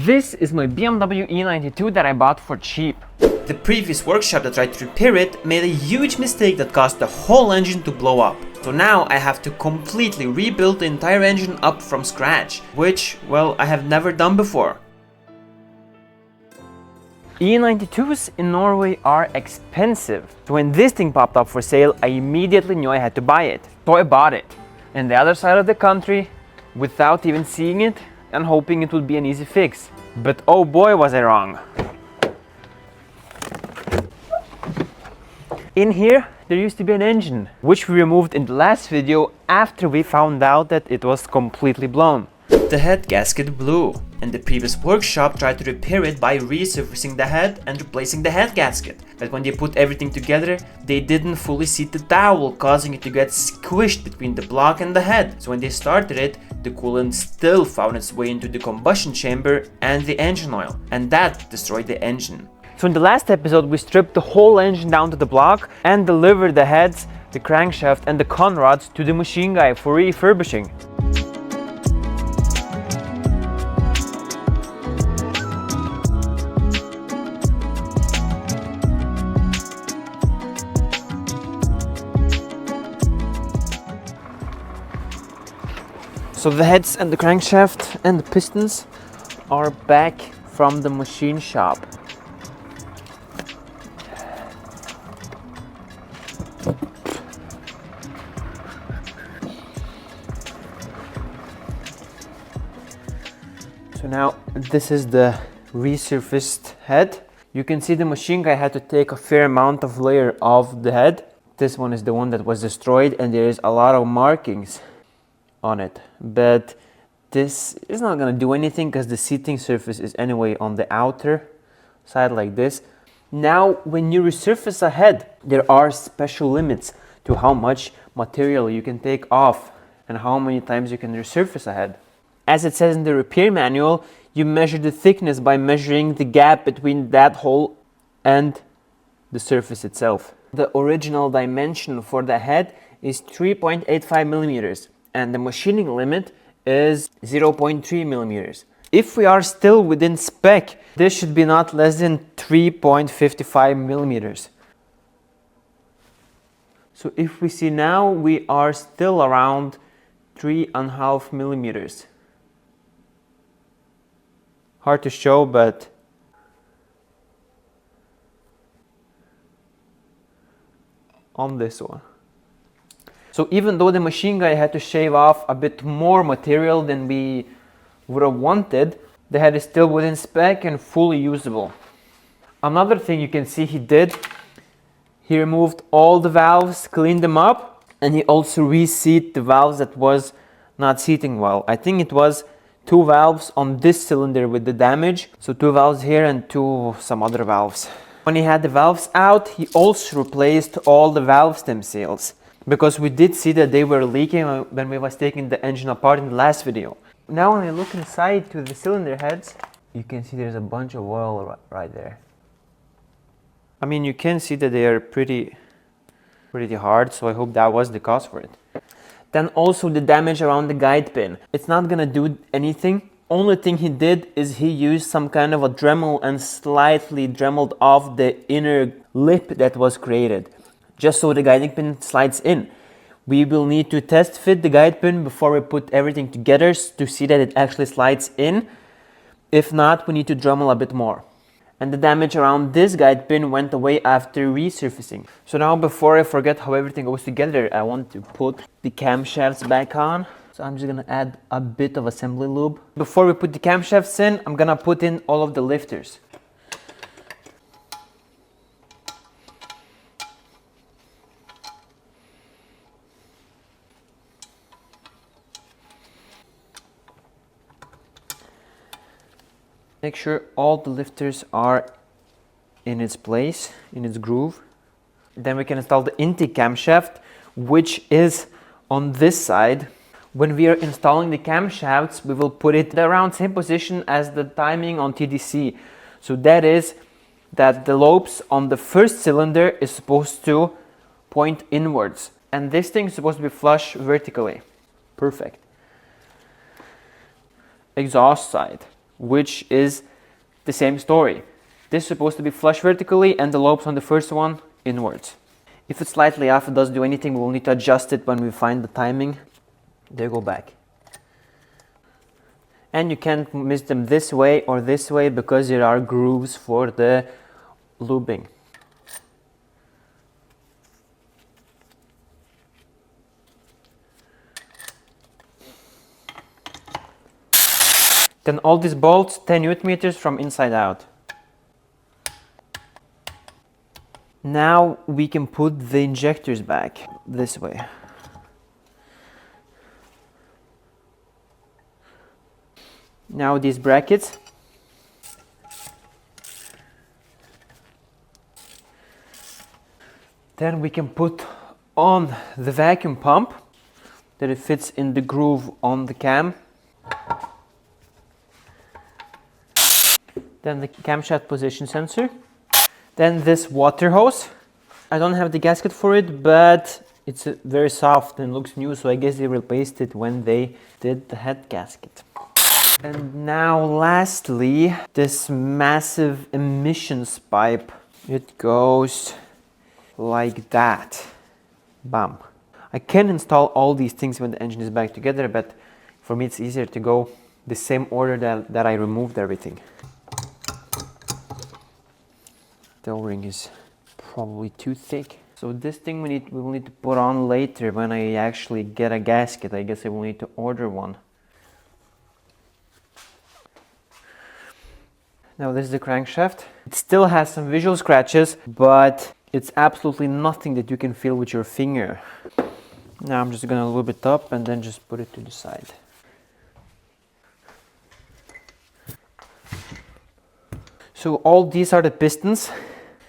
This is my BMW E92 that I bought for cheap. The previous workshop that tried to repair it made a huge mistake that caused the whole engine to blow up. So now I have to completely rebuild the entire engine up from scratch, which, well, I have never done before. E92s in Norway are expensive. So when this thing popped up for sale, I immediately knew I had to buy it. So I bought it. In the other side of the country, without even seeing it and hoping it would be an easy fix. But oh boy was I wrong. In here, there used to be an engine, which we removed in the last video after we found out that it was completely blown. The head gasket blew, and the previous workshop tried to repair it by resurfacing the head and replacing the head gasket. But when they put everything together, they didn't fully seat the dowel, causing it to get squished between the block and the head. So when they started it, the coolant still found its way into the combustion chamber and the engine oil, and that destroyed the engine. So in the last episode, we stripped the whole engine down to the block and delivered the heads, the crankshaft and the conrods to the machine guy for refurbishing. So the heads and the crankshaft and the pistons are back from the machine shop. So now this is the resurfaced head. You can see the machine guy had to take a fair amount of layer off the head. This one is the one that was destroyed and there is a lot of markings on it, but this is not going to do anything because the seating surface is anyway on the outer side like this. Now when you resurface a head, there are special limits to how much material you can take off and how many times you can resurface a head. As it says in the repair manual, you measure the thickness by measuring the gap between that hole and the surface itself. The original dimension for the head is 3.85 millimeters. And the machining limit is 0.3 millimeters. If we are still within spec, this should be not less than 3.55 millimeters. So if we see now, we are still around 3.5 millimeters. Hard to show, but on this one. So even though the machine guy had to shave off a bit more material than we would have wanted, the head is still within spec and fully usable. Another thing you can see he did, he removed all the valves, cleaned them up, and he also reseated the valves that was not seating well. I think it was 2 valves on this cylinder with the damage, so 2 valves here and 2 some other valves. When he had the valves out, he also replaced all the valve stem seals, because we did see that they were leaking when we was taking the engine apart in the last video. Now when I look inside to the cylinder heads, you can see there's a bunch of oil right there. I mean, you can see that they are pretty hard, so I hope that was the cause for it. Then also the damage around the guide pin. It's not gonna do anything. Only thing he did is he used some kind of a Dremel and slightly dremeled off the inner lip that was created, just so the guiding pin slides in. We will need to test fit the guide pin before we put everything together to see that it actually slides in. If not, we need to Dremel a bit more. And the damage around this guide pin went away after resurfacing. So now before I forget how everything goes together, I want to put the camshafts back on. So I'm just gonna add a bit of assembly lube. Before we put the camshafts in, I'm gonna put in all of the lifters. Make sure all the lifters are in its place, in its groove. Then we can install the intake camshaft, which is on this side. When we are installing the camshafts, we will put it around same position as the timing on TDC. So that is that the lobes on the first cylinder is supposed to point inwards. And this thing is supposed to be flush vertically. Perfect. Exhaust side. which is the same story. This is supposed to be flush vertically and the lobes on the first one inwards. If it's slightly off, it doesn't do anything. We'll need to adjust it when we find the timing. They go back. And you can't miss them this way or this way because there are grooves for the lubing. Then all these bolts 10 Newton meters from inside out. Now we can put the injectors back this way. Now these brackets. Then we can put on the vacuum pump that it fits in the groove on the cam. Then the camshaft position sensor. Then this water hose. I don't have the gasket for it, but it's very soft and looks new, so I guess they replaced it when they did the head gasket. And now lastly, this massive emissions pipe. It goes like that. Bam. I can install all these things when the engine is back together, but for me it's easier to go the same order that I removed everything. The O-ring is probably too thick. So this thing we will need to put on later when I actually get a gasket. I guess I will need to order one. Now this is the crankshaft. It still has some visual scratches, but it's absolutely nothing that you can feel with your finger. Now I'm just gonna lube it up and then just put it to the side. So all these are the pistons.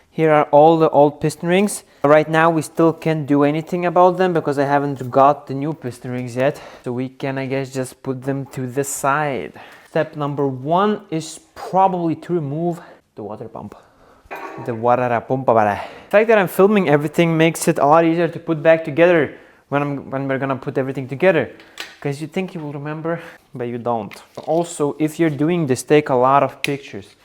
Here are all the old piston rings. Right now we still can't do anything about them because I haven't got the new piston rings yet. So we can, I guess, just put them to the side. Step number 1 is probably to remove the water pump. The water pump. The fact that I'm filming everything makes it a lot easier to put back together when we're gonna put everything together. Because you think you will remember, but you don't. Also, if you're doing this, take a lot of pictures.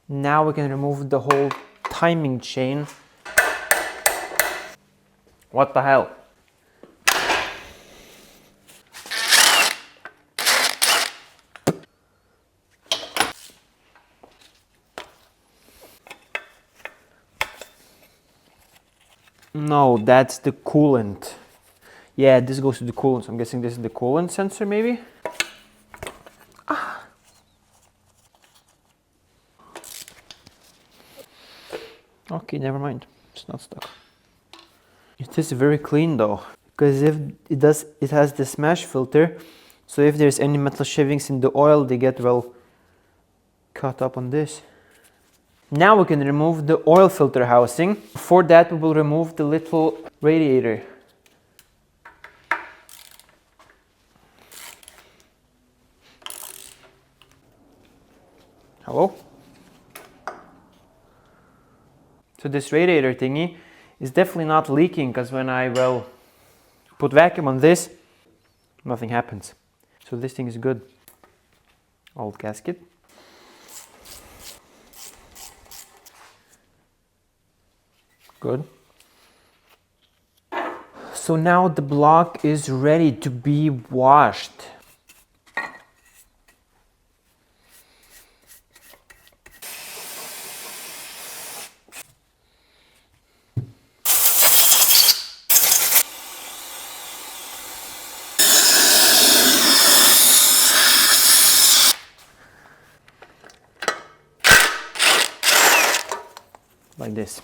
Now we can remove the whole timing chain. What the hell? No, that's the coolant. Yeah, this goes to the coolant. So I'm guessing this is the coolant sensor, maybe? Okay, never mind. It's not stuck. It is very clean though, because if it has the smash filter, so if there's any metal shavings in the oil, they get well cut up on this. Now we can remove the oil filter housing. For that we will remove the little radiator. Hello? So this radiator thingy is definitely not leaking, because when I put vacuum on this, nothing happens. So this thing is good. Old gasket. Good. So now the block is ready to be washed. Like this.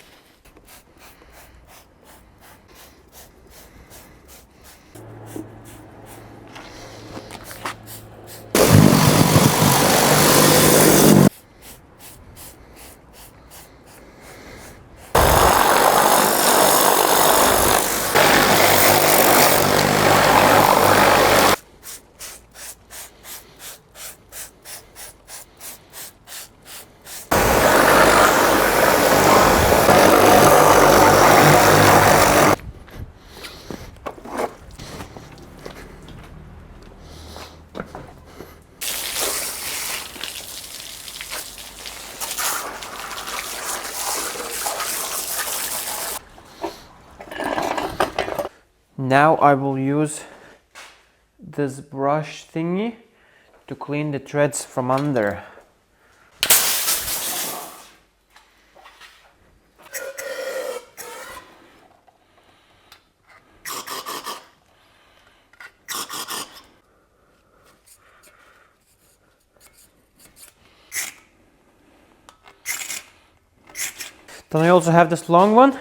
Now I will use this brush thingy to clean the threads from under. Then I also have this long one.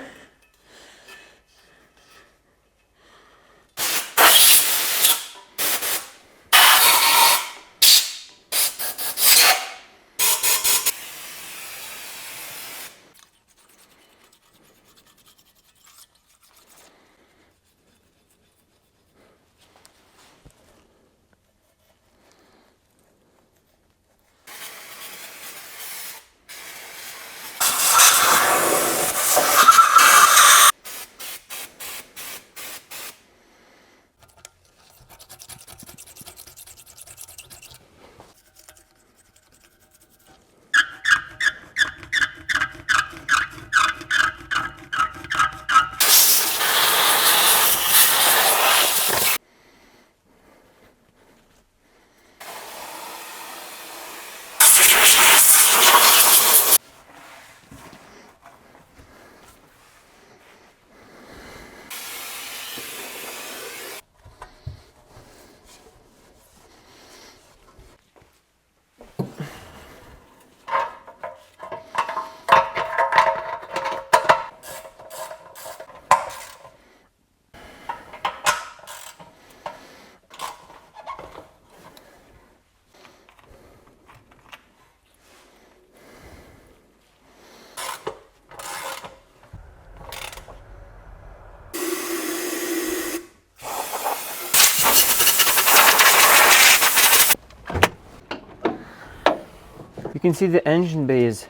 You can see the engine bay is,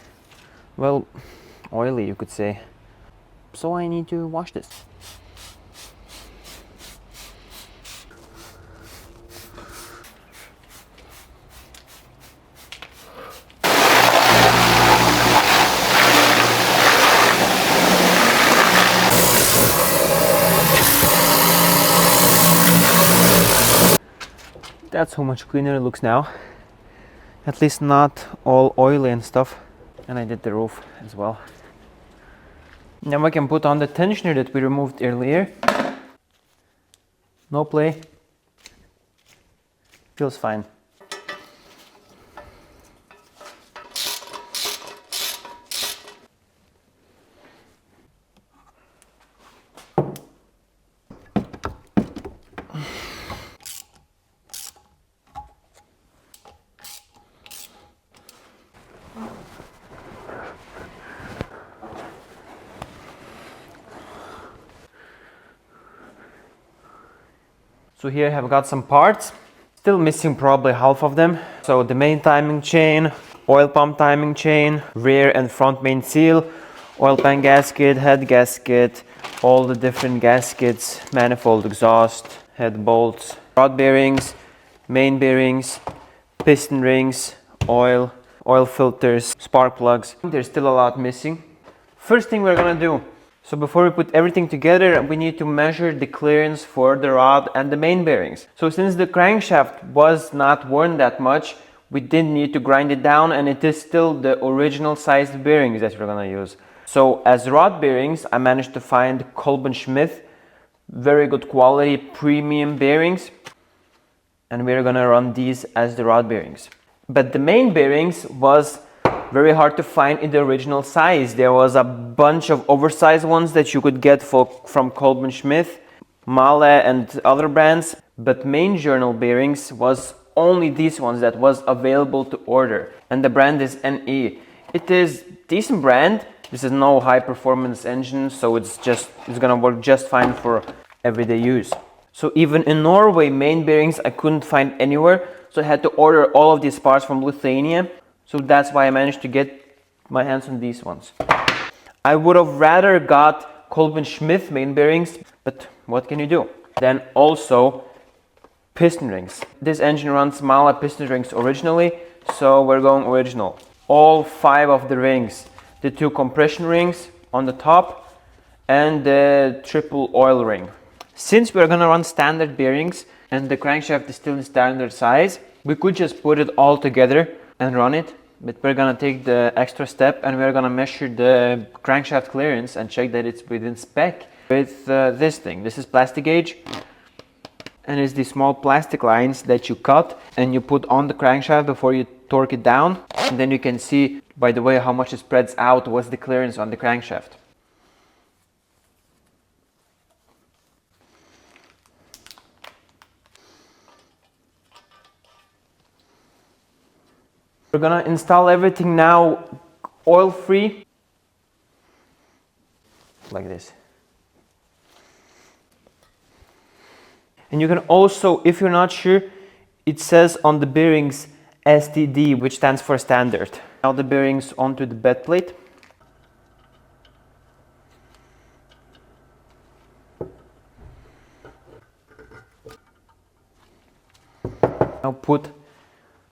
well, oily, you could say. So I need to wash this. That's how much cleaner it looks now. At least not all oily and stuff. And I did the roof as well. Now I can put on the tensioner that we removed earlier. No play. Feels fine. So here I have got some parts, still missing probably half of them. So the main timing chain, oil pump timing chain, rear and front main seal, oil pan gasket, head gasket, all the different gaskets, manifold exhaust, head bolts, rod bearings, main bearings, piston rings, oil filters, spark plugs. There's still a lot missing. First thing we're gonna do, so before we put everything together, we need to measure the clearance for the rod and the main bearings. So since the crankshaft was not worn that much, we didn't need to grind it down, and it is still the original sized bearings that we're gonna use. So as rod bearings, I managed to find Kolben Schmidt, very good quality premium bearings, and we're gonna run these as the rod bearings. But the main bearings was very hard to find in the original size. There was a bunch of oversized ones that you could get from Kolben Schmidt, Mahle and other brands, but main journal bearings was only these ones that was available to order, and the brand is NE. It is decent brand. This is no high performance engine, so it's gonna work just fine for everyday use. So even in Norway, main bearings I couldn't find anywhere, so I had to order all of these parts from Lithuania. So that's why I managed to get my hands on these ones. I would have rather got Kolben Schmidt main bearings, but what can you do? Then also piston rings. This engine runs Mahle piston rings originally, so we're going original. All 5 of the rings. The 2 compression rings on the top and the triple oil ring. Since we're gonna run standard bearings and the crankshaft is still in standard size, we could just put it all together and run it, but we're gonna take the extra step and we're gonna measure the crankshaft clearance and check that it's within spec with this thing. This is plastic gauge, and it's these small plastic lines that you cut and you put on the crankshaft before you torque it down, and then you can see by the way how much it spreads out what's the clearance on the crankshaft. We're gonna install everything now oil free, like this. And you can also, if you're not sure, it says on the bearings STD, which stands for standard. Now the bearings onto the bed plate. Now put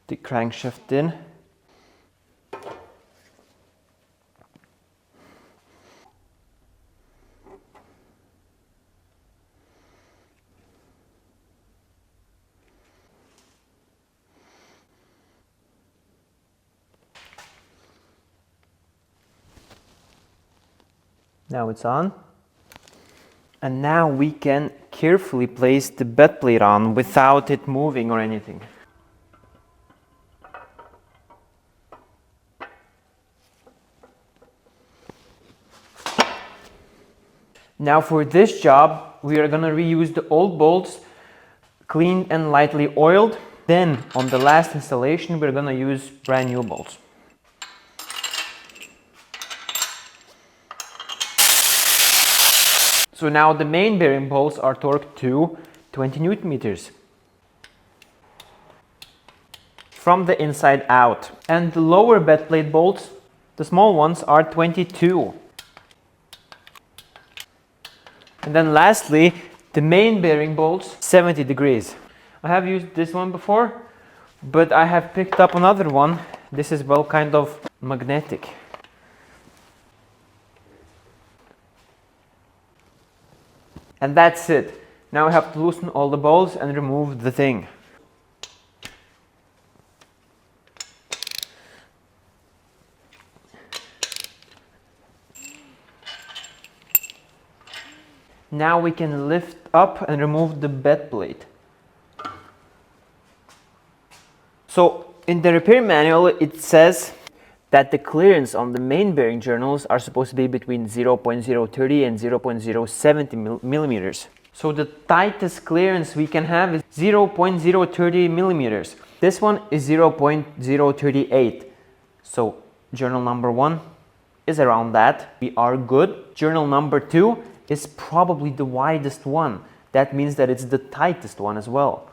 the crankshaft in. Now it's on. And now we can carefully place the bed plate on without it moving or anything. Now for this job, we are gonna reuse the old bolts, cleaned and lightly oiled. Then on the last installation, we're gonna use brand new bolts. So now the main bearing bolts are torqued to 20 Newton meters from the inside out. And the lower bed plate bolts, the small ones, are 22. And then lastly, the main bearing bolts, 70 degrees. I have used this one before, but I have picked up another one. This is well kind of magnetic. And that's it. Now I have to loosen all the bolts and remove the thing. Now we can lift up and remove the bed plate. So in the repair manual it says that the clearance on the main bearing journals are supposed to be between 0.030 and 0.070 millimeters. So the tightest clearance we can have is 0.030 millimeters. This one is 0.038. So journal number 1 is around that. We are good. Journal number 2 is probably the widest one. That means that it's the tightest one as well.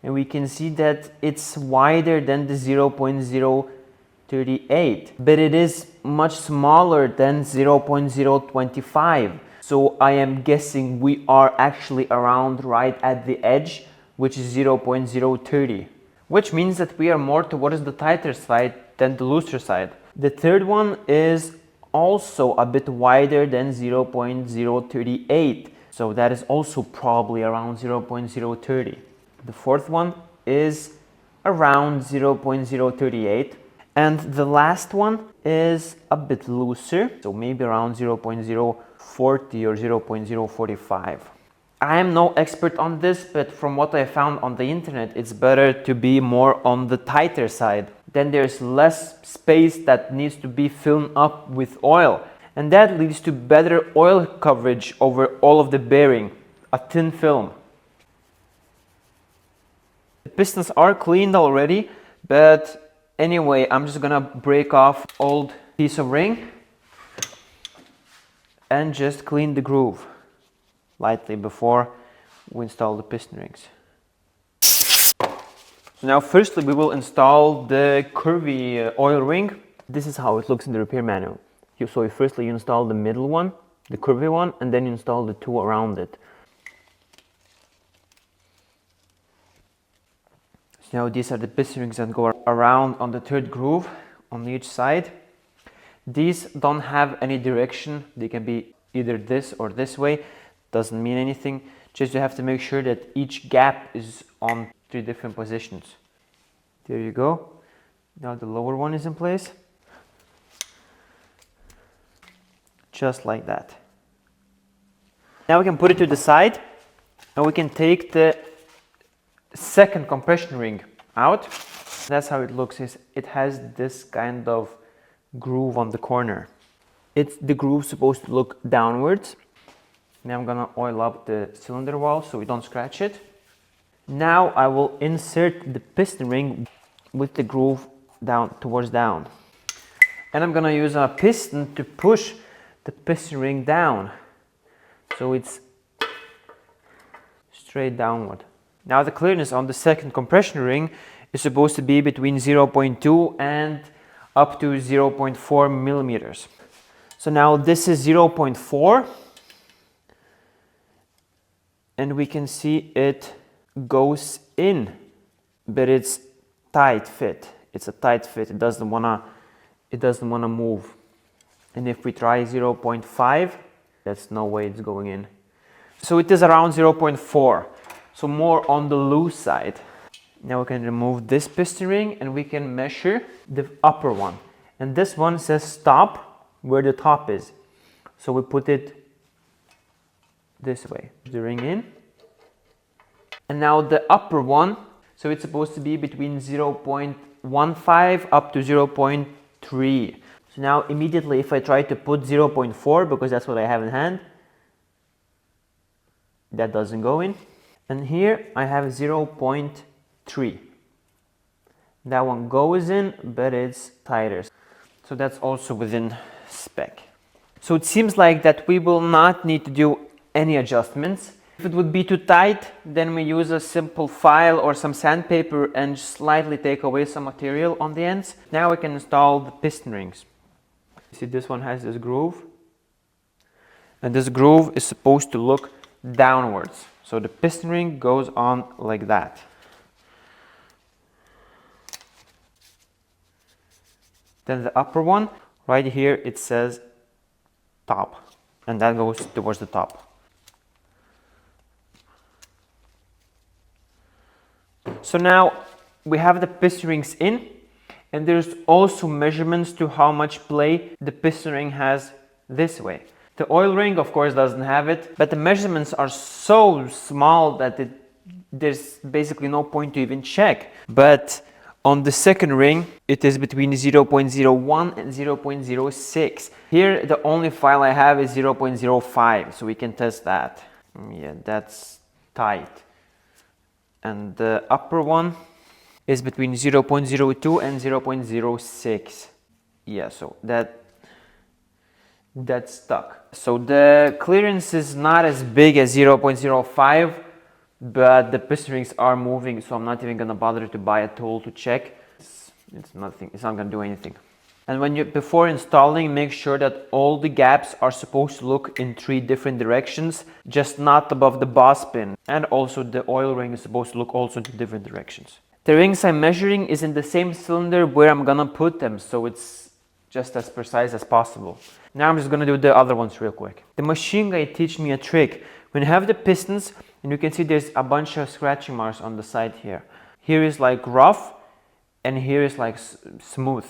And we can see that it's wider than the 0.038, but it is much smaller than 0.025. So I am guessing we are actually around right at the edge, which is 0.030, which means that we are more towards the tighter side than the looser side. The third one is also a bit wider than 0.038, so that is also probably around 0.030. The fourth one is around 0.038, and the last one is a bit looser, so maybe around 0.040 or 0.045. I am no expert on this, but from what I found on the internet, it's better to be more on the tighter side. Then there's less space that needs to be filled up with oil, and that leads to better oil coverage over all of the bearing, a thin film. The pistons are cleaned already, but anyway, I'm just gonna break off old piece of ring and just clean the groove lightly before we install the piston rings. So now firstly we will install the curvy oil ring. This is how it looks in the repair manual. So firstly you install the middle one, the curvy one, and then you install the two around it. So now these are the piston rings that go around on the third groove on each side. These don't have any direction. They can be either this or this way. doesn't mean anything. Just you have to make sure that each gap is on 3 different positions. There you go. Now the lower one is in place. Just like that. Now we can put it to the side and we can take the second compression ring out. That's how it looks. It has this kind of groove on the corner. The groove's supposed to look downwards. Now I'm gonna oil up the cylinder wall so we don't scratch it. Now I will insert the piston ring with the groove towards down. And I'm gonna use a piston to push the piston ring down so it's straight downward. Now the clearance on the second compression ring is supposed to be between 0.2 and up to 0.4 millimeters. So now this is 0.4 and we can see it goes in, but it's tight fit. It's a tight fit. It doesn't wanna move. And if we try 0.5, that's no way it's going in. So it is around 0.4, so more on the loose side. Now we can remove this piston ring and we can measure the upper one. And this one says stop where the top is. So we put it this way, the ring in. And now the upper one, so it's supposed to be between 0.15 up to 0.3. So now immediately if I try to put 0.4, because that's what I have in hand, that doesn't go in. And here I have 0.3. That one goes in, but it's tighter. So that's also within spec. So it seems like that we will not need to do any adjustments. If it would be too tight, then we use a simple file or some sandpaper and slightly take away some material on the ends. Now we can install the piston rings. See, this one has this groove. And this groove is supposed to look downwards. So the piston ring goes on like that. Then the upper one, right here it says top, and that goes towards the top. So now we have the piston rings in, and there's also measurements to how much play the piston ring has this way. The oil ring, of course, doesn't have it, but the measurements are so small that there's basically no point to even check. But on the second ring, it is between 0.01 and 0.06. Here, the only file I have is 0.05, so we can test that. Yeah, that's tight. And the upper one is between 0.02 and 0.06. Yeah, so that's stuck. So the clearance is not as big as 0.05, but the piston rings are moving, so I'm not even gonna bother to buy a tool to check. It's nothing, it's not gonna do anything. And before installing, make sure that all the gaps are supposed to look in 3 different directions, just not above the boss pin. And also the oil ring is supposed to look also in 2 different directions. The rings I'm measuring is in the same cylinder where I'm gonna put them, so it's just as precise as possible. Now I'm just gonna do the other ones real quick. The machine guy teach me a trick. When you have the pistons, and you can see there's a bunch of scratching marks on the side here. Here is like rough, and here is like smooth.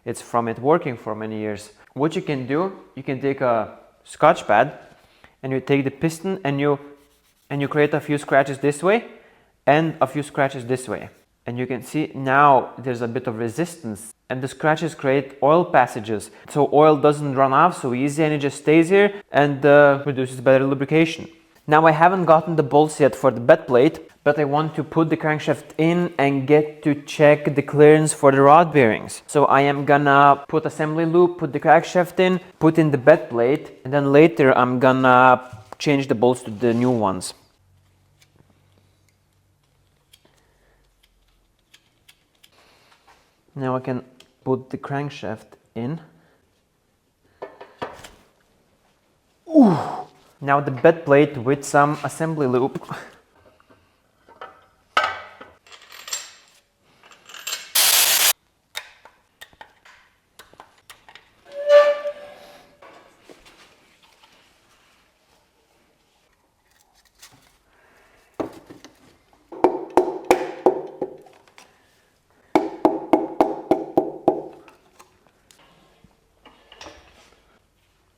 It's from it working for many years. What you can do, you can take a Scotch pad, and you take the piston, and you create a few scratches this way, and a few scratches this way. And you can see now there's a bit of resistance, and the scratches create oil passages. So oil doesn't run off so easy, and it just stays here and produces better lubrication. Now I haven't gotten the bolts yet for the bed plate, but I want to put the crankshaft in and get to check the clearance for the rod bearings. So I am gonna put assembly loop, put the crankshaft in, put in the bed plate, and then later I'm gonna change the bolts to the new ones. Now I can put the crankshaft in. Ooh. Now the bed plate with some assembly loop.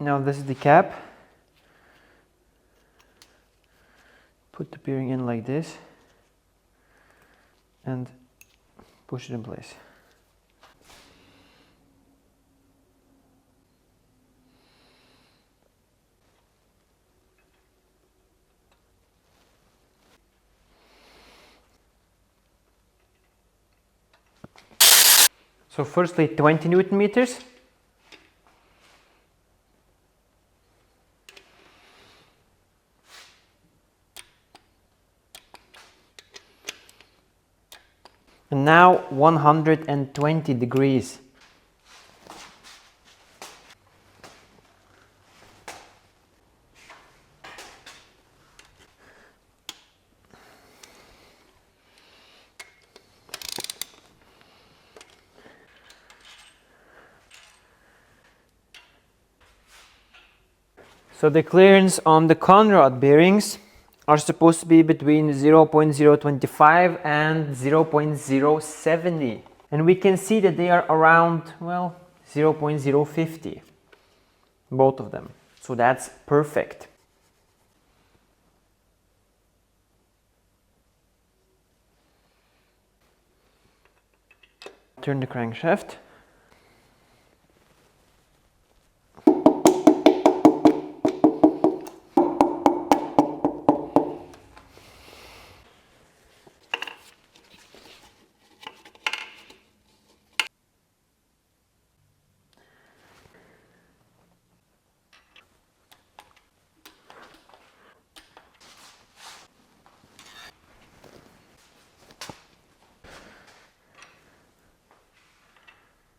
Now this is the cap. Put the bearing in like this and push it in place. So firstly 20 Newton meters. And now 120 degrees. So the clearance on the conrod bearings are supposed to be between 0.025 and 0.070. And we can see that they are around, well, 0.050, both of them. So that's perfect. Turn the crankshaft.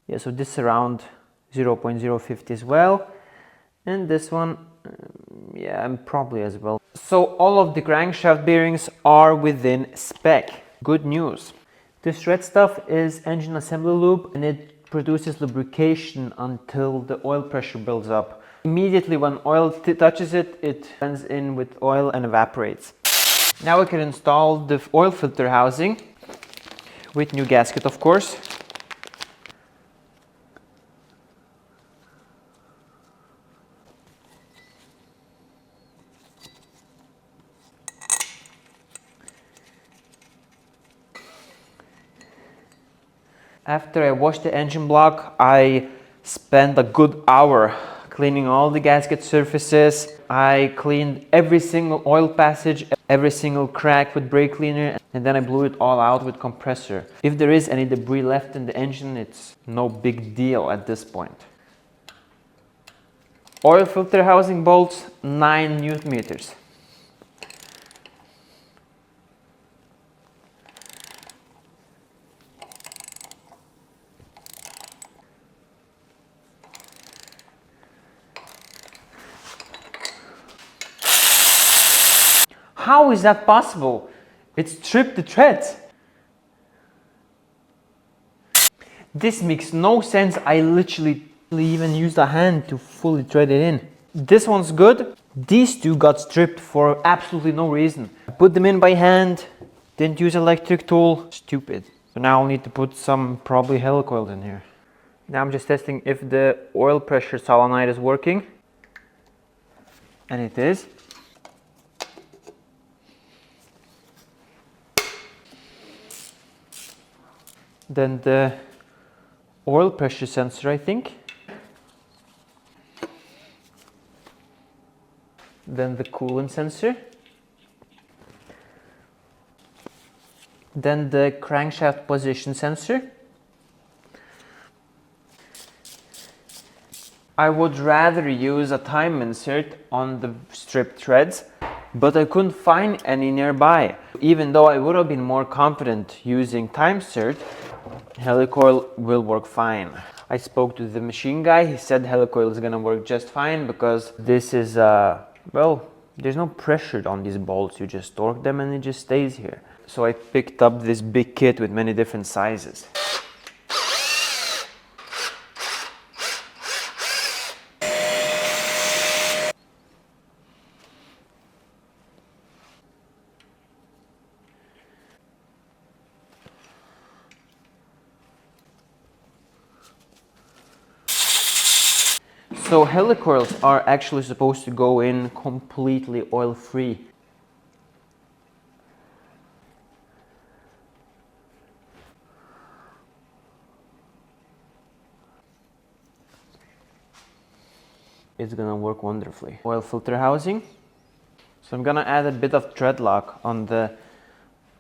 Yeah, so this is around 0.050 as well, and this one, yeah, probably as well. So all of the crankshaft bearings are within spec. Good news. This red stuff is engine assembly lube, and it produces lubrication until the oil pressure builds up. Immediately when oil touches it, it blends in with oil and evaporates. Now we can install the oil filter housing with new gasket, of course. After I washed the engine block, I spent a good hour cleaning all the gasket surfaces. I cleaned every single oil passage, every single crack with brake cleaner, and then I blew it all out with compressor. If there is any debris left in the engine, it's no big deal at this point. Oil filter housing bolts, 9 Newton meters. How is that possible? It stripped the threads. This makes no sense. I literally even used a hand to fully thread it in. This one's good. These two got stripped for absolutely no reason. I put them in by hand, didn't use electric tool. Stupid. So now I'll need to put some probably helicoil in here. Now I'm just testing if the oil pressure solenoid is working. And it is. Then the oil pressure sensor, I think. Then the coolant sensor. Then the crankshaft position sensor. I would rather use a time insert on the stripped threads, but I couldn't find any nearby. Even though I would have been more confident using time insert, helicoil will work fine. I spoke to the machine guy. He said helicoil is gonna work just fine because this is, well, there's no pressure on these bolts. You just torque them and it just stays here. So I picked up this big kit with many different sizes. So helicoils are actually supposed to go in completely oil-free. It's gonna work wonderfully. Oil filter housing. So I'm gonna add a bit of thread lock on the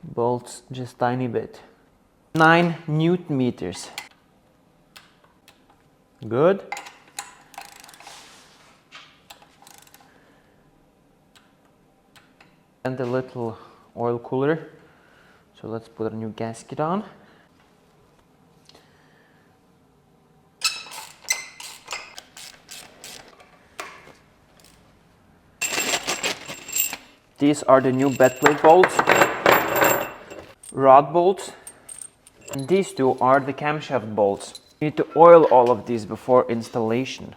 bolts, just tiny bit. 9 Newton meters. Good. And a little oil cooler. So let's put a new gasket on. These are the new bed plate bolts, rod bolts, and these two are the camshaft bolts. You need to oil all of these before installation.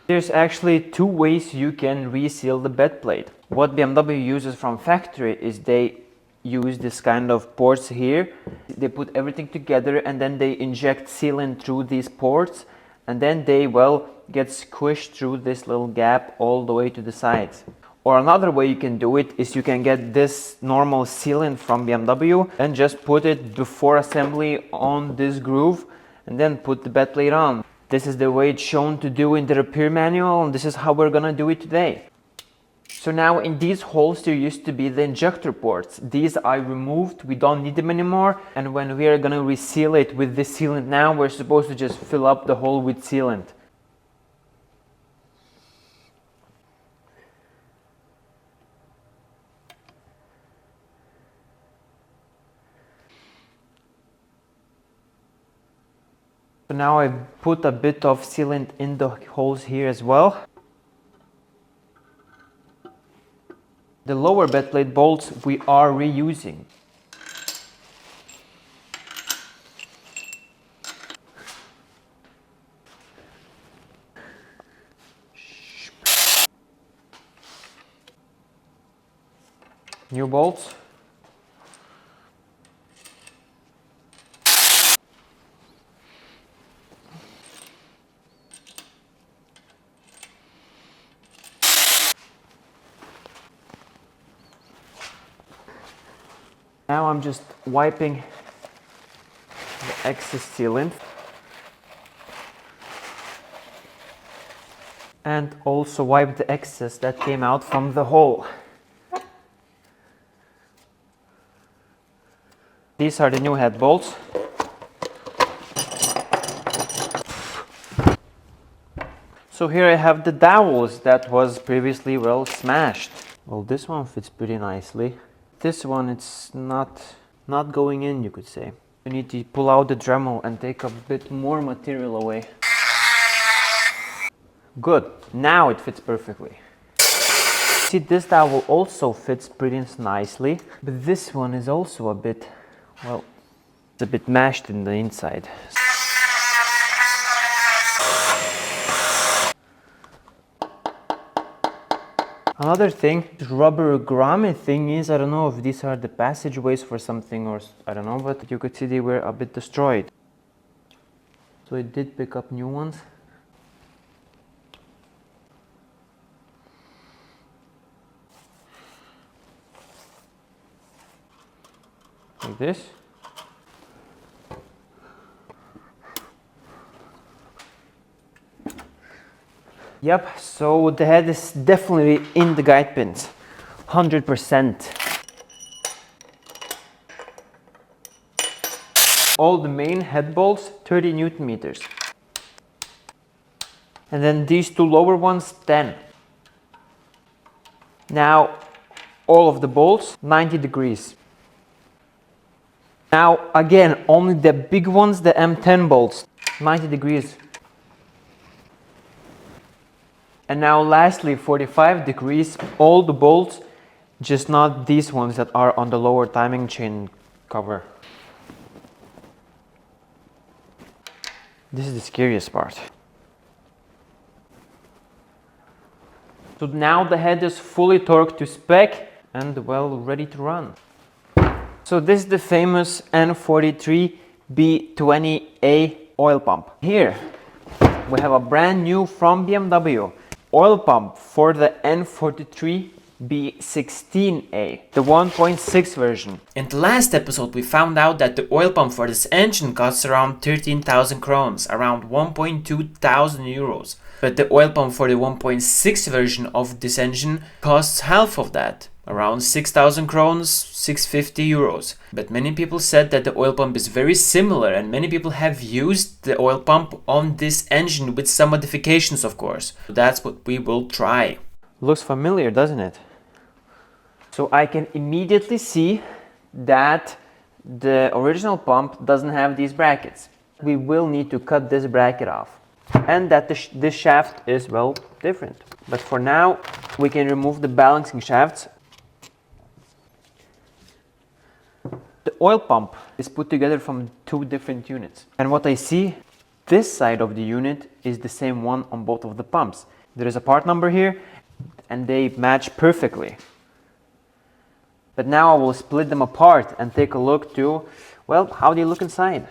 There's actually 2 ways you can reseal the bed plate. What BMW uses from factory is they use this kind of ports here. They put everything together and then they inject sealant through these ports, and then they, well, get squished through this little gap all the way to the sides. Or another way you can do it is you can get this normal sealant from BMW and just put it before assembly on this groove and then put the bed plate on. This is the way it's shown to do in the repair manual, and this is how we're gonna do it today. So now in these holes there used to be the injector ports. These I removed, we don't need them anymore, and when we are gonna reseal it with this sealant now, we're supposed to just fill up the hole with sealant. So now I put a bit of sealant in the holes here as well. The lower bed plate bolts we are reusing. New bolts. Now I'm just wiping the excess sealant and also wipe the excess that came out from the hole. These are the new head bolts. So here I have the dowels that was previously, well, smashed. Well, this one fits pretty nicely. This one, it's not going in, you could say. You need to pull out the Dremel and take a bit more material away. Good, now it fits perfectly. See, this dowel also fits pretty nicely, but this one is also a bit, well, it's a bit mashed in the inside. Another thing, this rubber grommet thing is, I don't know if these are the passageways for something or I don't know, but you could see they were a bit destroyed. So it did pick up new ones. Like this. Yep, so the head is definitely in the guide pins, 100%. All the main head bolts, 30 Newton meters. And then these 2 lower ones, 10. Now, all of the bolts, 90 degrees. Now, again, only the big ones, the M10 bolts, 90 degrees. And now lastly, 45 degrees, all the bolts, just not these ones that are on the lower timing chain cover. This is the scariest part. So now the head is fully torqued to spec and, well, ready to run. So this is the famous N43 B20A oil pump. Here we have a brand new from BMW oil pump for the N43 B16A, the 1.6 version. In the last episode we found out that the oil pump for this engine costs around 13,000 crowns, around 1.2 thousand euros. But the oil pump for the 1.6 version of this engine costs half of that, around 6,000 crowns, 650 euros. But many people said that the oil pump is very similar, and many people have used the oil pump on this engine with some modifications, of course. So that's what we will try. Looks familiar, doesn't it? So I can immediately see that the original pump doesn't have these brackets. We will need to cut this bracket off. And that this shaft is, well, different. But for now, we can remove the balancing shafts. The oil pump is put together from two different units. And what I see, this side of the unit is the same one on both of the pumps. There is a part number here, and they match perfectly. But now I will split them apart and take a look to, well, how they look inside.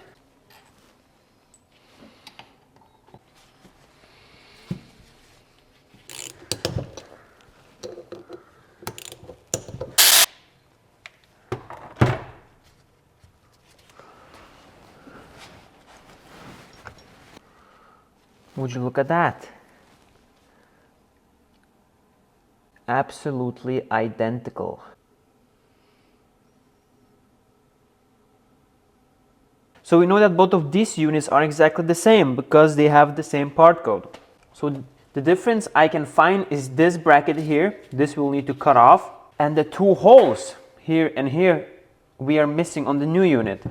Would you look at that? Absolutely identical. So we know that both of these units are exactly the same because they have the same part code. So the difference I can find is this bracket here. This we'll need to cut off. And the two holes here and here we are missing on the new unit.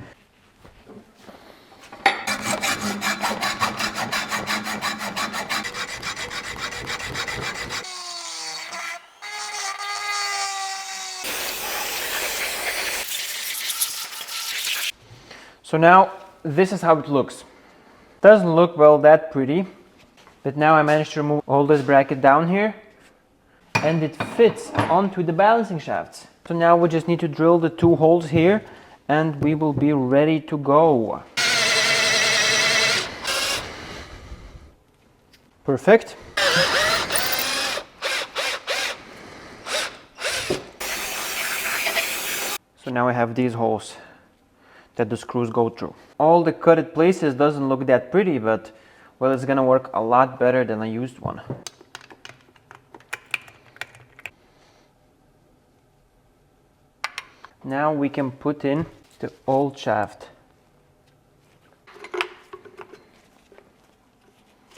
So now this is how it looks. Doesn't look, well, that pretty, but now I managed to remove all this bracket down here and it fits onto the balancing shafts. So now we just need to drill the two holes here and we will be ready to go. Perfect. So now I have these holes that the screws go through. All the cutted places doesn't look that pretty, but well, it's gonna work a lot better than a used one. Now we can put in the old shaft.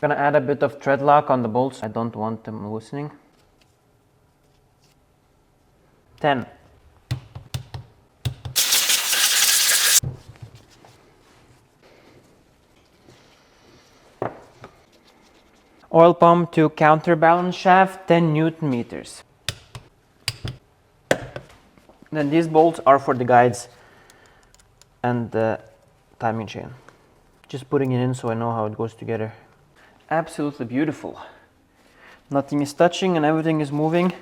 Gonna add a bit of thread lock on the bolts. I don't want them loosening. 10. Oil pump to counterbalance shaft, 10 Newton meters. Then these bolts are for the guides and the timing chain. Just putting it in so I know how it goes together. Absolutely beautiful. Nothing is touching and everything is moving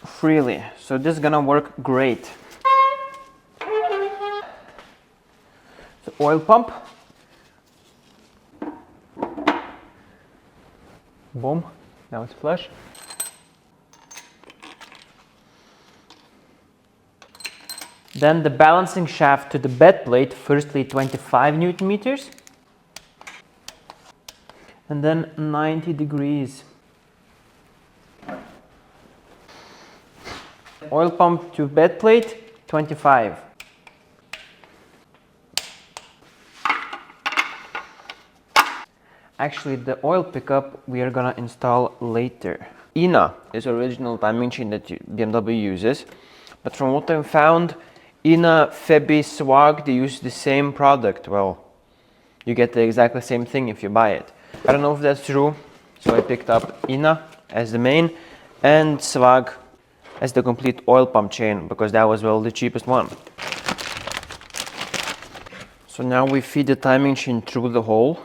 freely. So this is gonna work great. The oil pump. Boom, now it's flush. Then the balancing shaft to the bed plate, firstly 25 Newton meters. And then 90 degrees. Oil pump to bed plate, 25. Actually, the oil pickup we are gonna install later. INA is original timing chain that BMW uses, but from what I found, INA, Febi, Swag, they use the same product. Well, you get the exactly same thing if you buy it. I don't know if that's true, so I picked up INA as the main and Swag as the complete oil pump chain because that was, well, the cheapest one. So now we feed the timing chain through the hole.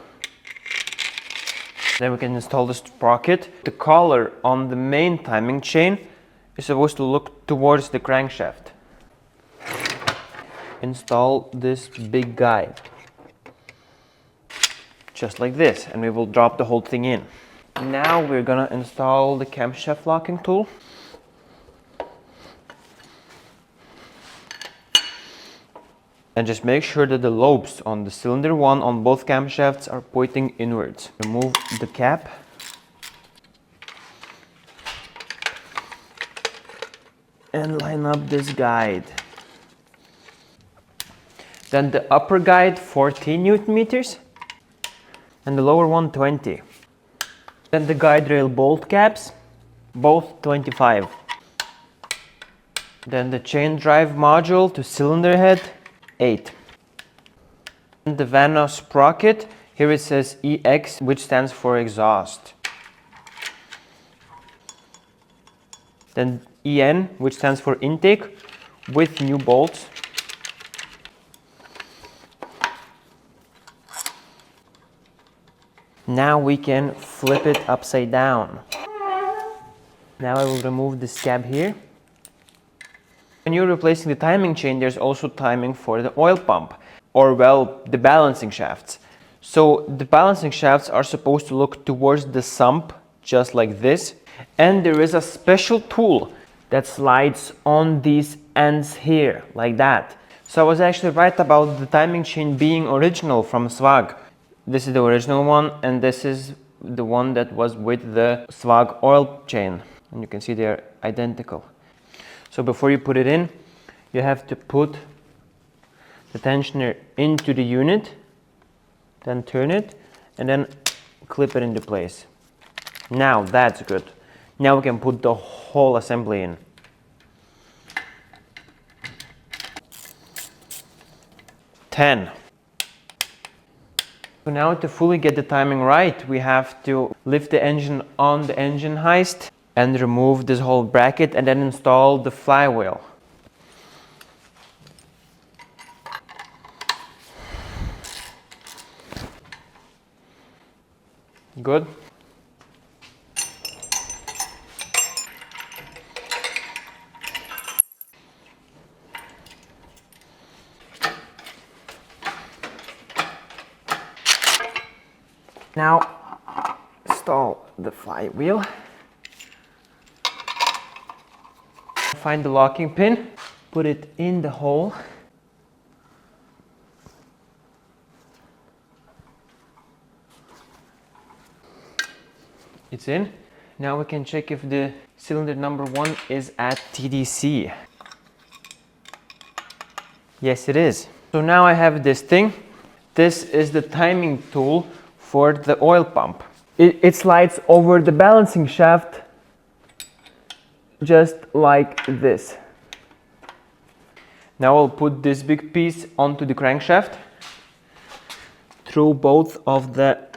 Then we can install the sprocket. The collar on the main timing chain is supposed to look towards the crankshaft. Install this big guy. just like this, and we will drop the whole thing in. Now we're gonna install the camshaft locking tool. And just make sure that the lobes on the cylinder one on both camshafts are pointing inwards. Remove the cap. And line up this guide. Then the upper guide 14 Newton meters and the lower one 20. Then the guide rail bolt caps, both 25. Then the chain drive module to cylinder head, 8. And the Vano sprocket, here it says EX, which stands for exhaust. Then EN, which stands for intake, with new bolts. Now we can flip it upside down. Now I will remove this scab here. When you're replacing the timing chain, there's also timing for the oil pump, or well, the balancing shafts. So the balancing shafts are supposed to look towards the sump, just like this. And there is a special tool that slides on these ends here, like that. So I was actually right about the timing chain being original from Swag. This is the original one, and this is the one that was with the Swag oil chain. And you can see they're identical. So before you put it in, you have to put the tensioner into the unit, then turn it, and then clip it into place. Now that's good. Now we can put the whole assembly in. So now to fully get the timing right, we have to lift the engine on the engine hoist and remove this whole bracket and then install the flywheel. Good. Now install the flywheel. Find the locking pin, put it in the hole. It's in. Now we can check if the cylinder number 1 is at TDC. Yes, it is. So now I have this thing. This is the timing tool for the oil pump. It slides over the balancing shaft just like this. Now I'll put this big piece onto the crankshaft through both of the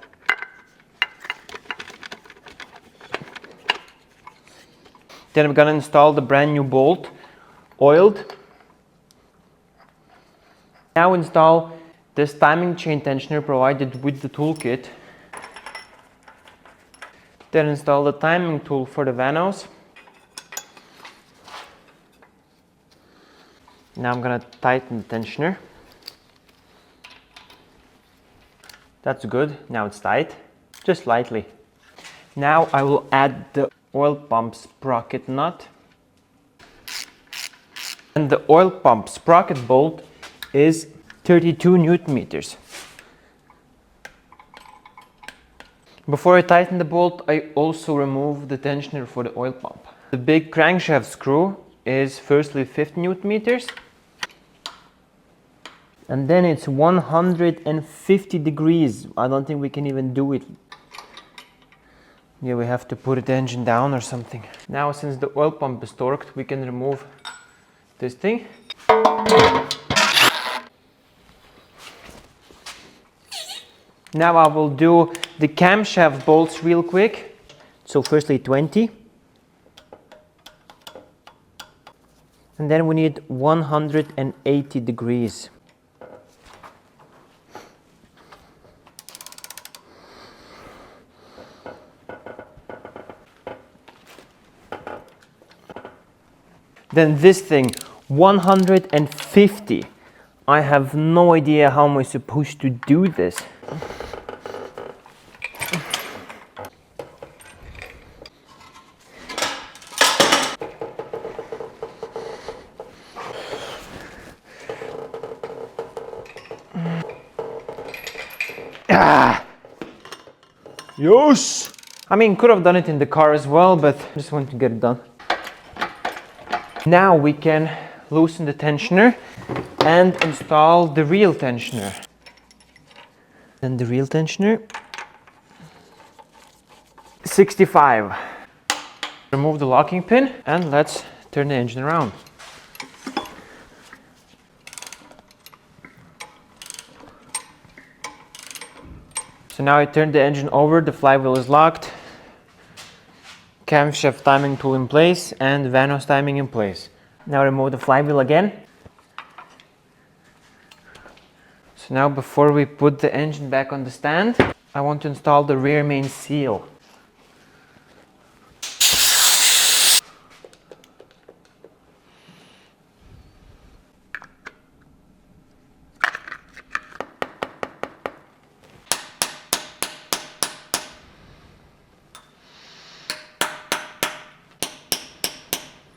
Then I'm gonna install the brand new bolt, oiled. Now install this timing chain tensioner provided with the toolkit. Then install the timing tool for the vanos. Now I'm gonna tighten the tensioner. That's good, now it's tight, just lightly. Now I will add the oil pump sprocket nut. And the oil pump sprocket bolt is 32 Newton meters. Before I tighten the bolt, I also remove the tensioner for the oil pump. The big crankshaft screw is firstly 50 Newton meters. And then it's 150 degrees. I don't think we can even do it. Yeah, we have to put the engine down or something. Now, since the oil pump is torqued, we can remove this thing. Now I will do the camshaft bolts real quick. So firstly 20. And then we need 180 degrees. Then this thing, 150. I have no idea how am I supposed to do this. Ah! Yes! I mean, could have done it in the car as well, but I just want to get it done. Now we can loosen the tensioner and install the real tensioner. And the real tensioner. 65. Remove the locking pin and let's turn the engine around. So now I turned the engine over, the flywheel is locked, camshaft timing tool in place and Vanos timing in place. Now remove the flywheel again. So now before we put the engine back on the stand, I want to install the rear main seal.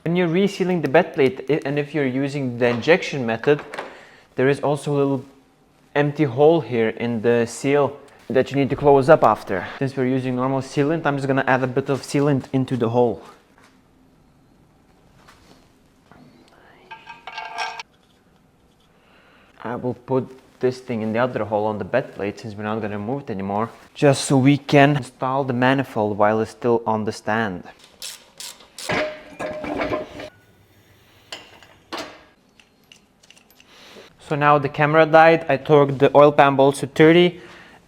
When you're resealing the bed plate, and if you're using the injection method, there is also a little empty hole here in the seal that you need to close up after. Since we're using normal sealant, I'm just gonna add a bit of sealant into the hole. I will put this thing in the other hole on the bed plate since we're not gonna move it anymore, just so we can install the manifold while it's still on the stand. So now the camera died, I torqued the oil pan bolts to 30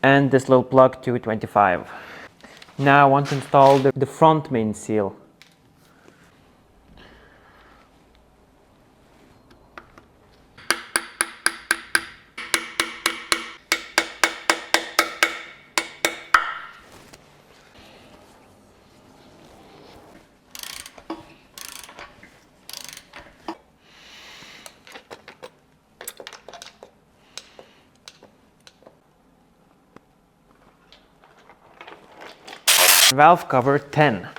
and this little plug to 25. Now I want to install the front main seal. Valve cover 10.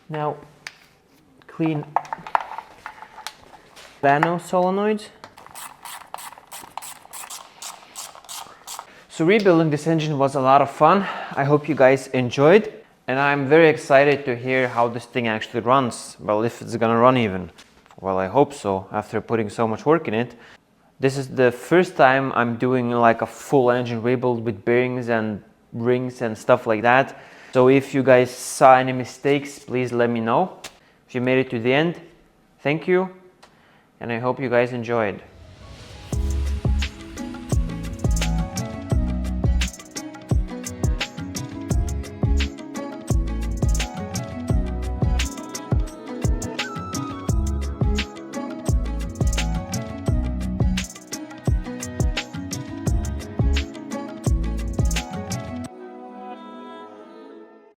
Now clean Vanos solenoids. So rebuilding this engine was a lot of fun. I hope you guys enjoyed. And I'm very excited to hear how this thing actually runs. Well, if it's gonna run even. Well, I hope so, after putting so much work in it. This is the first time I'm doing like a full engine rebuild with bearings and rings and stuff like that. So if you guys saw any mistakes, please let me know. If you made it to the end, thank you. And I hope you guys enjoyed.